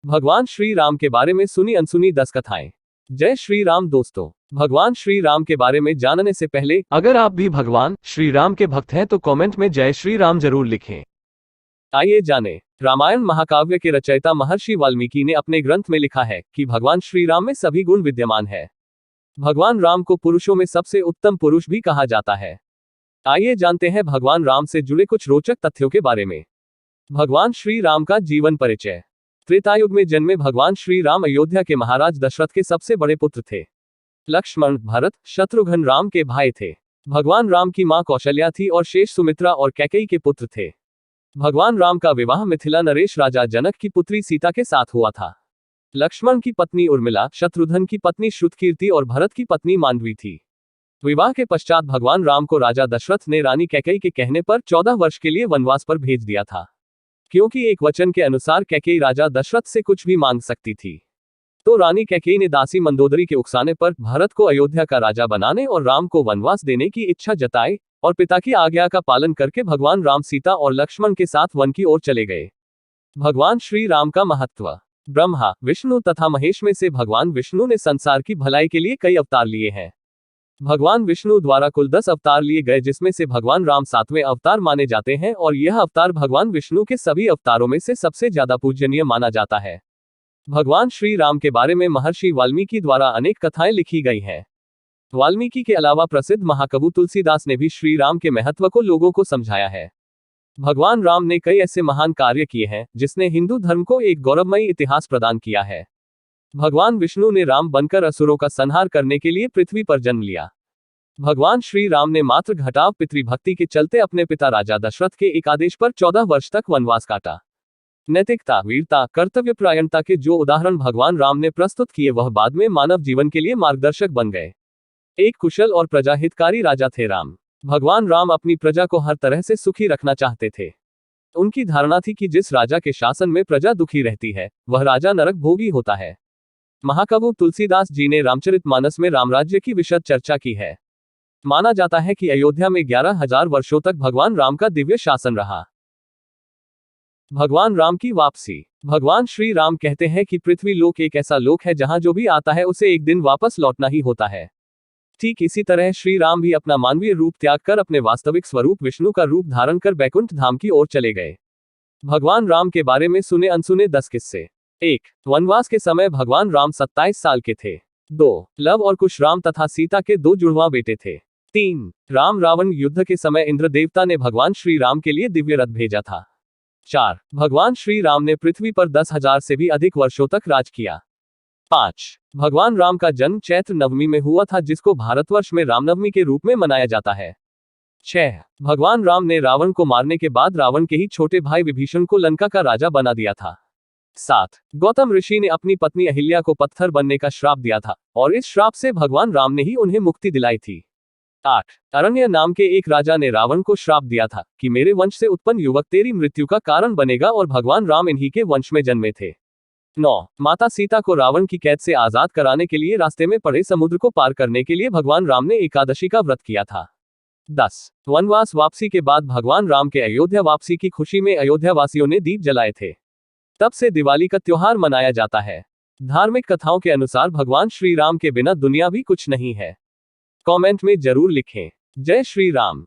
भगवान श्री राम के बारे में सुनी अनसुनी 10 कथाएं। जय श्री राम दोस्तों, भगवान श्री राम के बारे में जानने से पहले अगर आप भी भगवान श्री राम के भक्त हैं तो कमेंट में जय श्री राम जरूर लिखें। आइए जानें। रामायण महाकाव्य के रचयिता महर्षि वाल्मीकि ने अपने ग्रंथ में लिखा है कि भगवान श्री राम में सभी गुण विद्यमान है। भगवान राम को पुरुषों में सबसे उत्तम पुरुष भी कहा जाता है। आइए जानते हैं भगवान राम से जुड़े कुछ रोचक तथ्यों के बारे में। भगवान श्री राम का जीवन परिचय। त्रेतायुग में जन्मे भगवान श्री राम अयोध्या के महाराज दशरथ के सबसे बड़े पुत्र थे। लक्ष्मण, भरत, शत्रुघ्न राम के भाई थे। भगवान राम की मां कौशल्या थी और शेष सुमित्रा और कैकेयी के पुत्र थे। भगवान राम का विवाह मिथिला नरेश राजा जनक की पुत्री सीता के साथ हुआ था। लक्ष्मण की पत्नी उर्मिला, शत्रुघ्न की पत्नी श्रुतकीर्ति और भरत की पत्नी मांडवी थी। विवाह के पश्चात भगवान राम को राजा दशरथ ने रानी कैकेयी के कहने पर 14 वर्ष के लिए वनवास पर भेज दिया था, क्योंकि एक वचन के अनुसार कैकेयी राजा दशरथ से कुछ भी मांग सकती थी। तो रानी कैकेयी ने दासी मंदोदरी के उकसाने पर भरत को अयोध्या का राजा बनाने और राम को वनवास देने की इच्छा जताई और पिता की आज्ञा का पालन करके भगवान राम सीता और लक्ष्मण के साथ वन की ओर चले गए। भगवान श्री राम का महत्व। ब्रह्मा, विष्णु तथा महेश में से भगवान विष्णु ने संसार की भलाई के लिए कई अवतार लिए हैं। भगवान विष्णु द्वारा कुल 10 अवतार लिए गए, जिसमें से भगवान राम 7वें अवतार माने जाते हैं और यह अवतार भगवान विष्णु के सभी अवतारों में से सबसे ज्यादा पूजनीय माना जाता है। भगवान श्री राम के बारे में महर्षि वाल्मीकि द्वारा अनेक कथाएं लिखी गई हैं। वाल्मीकि के अलावा प्रसिद्ध महाकवि तुलसीदास ने भी श्री राम के महत्व को लोगों को समझाया है। भगवान राम ने कई ऐसे महान कार्य किए हैं जिसने हिंदू धर्म को एक गौरवमयी इतिहास प्रदान किया है। भगवान विष्णु ने राम बनकर असुरों का संहार करने के लिए पृथ्वी पर जन्म लिया। भगवान श्री राम ने मात्र घटाव पितृभक्ति के चलते अपने पिता राजा दशरथ के एक आदेश पर 14 वर्ष तक वनवास काटा। नैतिकता, वीरता, कर्तव्यपरायणता के जो उदाहरण भगवान राम ने प्रस्तुत किए वह बाद में मानव जीवन के लिए मार्गदर्शक बन गए। एक कुशल और प्रजाहितकारी राजा थे राम। भगवान राम अपनी प्रजा को हर तरह से सुखी रखना चाहते थे। उनकी धारणा थी कि जिस राजा के शासन में प्रजा दुखी रहती है वह राजा नरक भोगी होता है। महाकवि तुलसीदास जी ने रामचरितमानस में रामराज्य की विशद चर्चा की है। माना जाता है कि अयोध्या में 11,000 वर्षों तक भगवान राम का दिव्य शासन रहा। भगवान राम की वापसी। भगवान श्री राम कहते हैं कि पृथ्वी लोक एक ऐसा लोक है जहां जो भी आता है उसे एक दिन वापस लौटना ही होता है। ठीक इसी तरह श्री राम भी अपना मानवीय रूप त्याग कर अपने वास्तविक स्वरूप विष्णु का रूप धारण कर बैकुंठ धाम की ओर चले गए। भगवान राम के बारे में सुने अनसुने 10 किस्से। 1. वनवास के समय भगवान राम 27 साल के थे। 2. लव और कुश राम तथा सीता के 2 जुड़वा बेटे थे। 3. राम रावण युद्ध के समय इंद्र देवता ने भगवान श्री राम के लिए दिव्य रथ भेजा था। 4. भगवान श्री राम ने पृथ्वी पर 10,000 से भी अधिक वर्षों तक राज किया। 5. भगवान राम का जन्म चैत्र नवमी में हुआ था, जिसको भारतवर्ष में रामनवमी के रूप में मनाया जाता है। 6. भगवान राम ने रावण को मारने के बाद रावण के ही छोटे भाई विभीषण को लंका का राजा बना दिया था। 7. गौतम ऋषि ने अपनी पत्नी अहिल्या को पत्थर बनने का श्राप दिया था और इस श्राप से भगवान राम ने ही उन्हें मुक्ति दिलाई थी। 8. अरण्य नाम के एक राजा ने रावण को श्राप दिया था कि मेरे वंश से उत्पन्न युवक तेरी मृत्यु का कारण बनेगा, और भगवान राम इन्हीं के वंश में जन्मे थे। 9. माता सीता को रावण की कैद से आजाद कराने के लिए रास्ते में पड़े समुद्र को पार करने के लिए भगवान राम ने एकादशी का व्रत किया था। 10. वनवास वापसी के बाद भगवान राम के अयोध्या वापसी की खुशी में अयोध्या वासियों ने दीप जलाए थे। तब से दिवाली का त्योहार मनाया जाता है। धार्मिक कथाओं के अनुसार भगवान श्री राम के बिना दुनिया भी कुछ नहीं है। कमेंट में जरूर लिखें। जय श्री राम।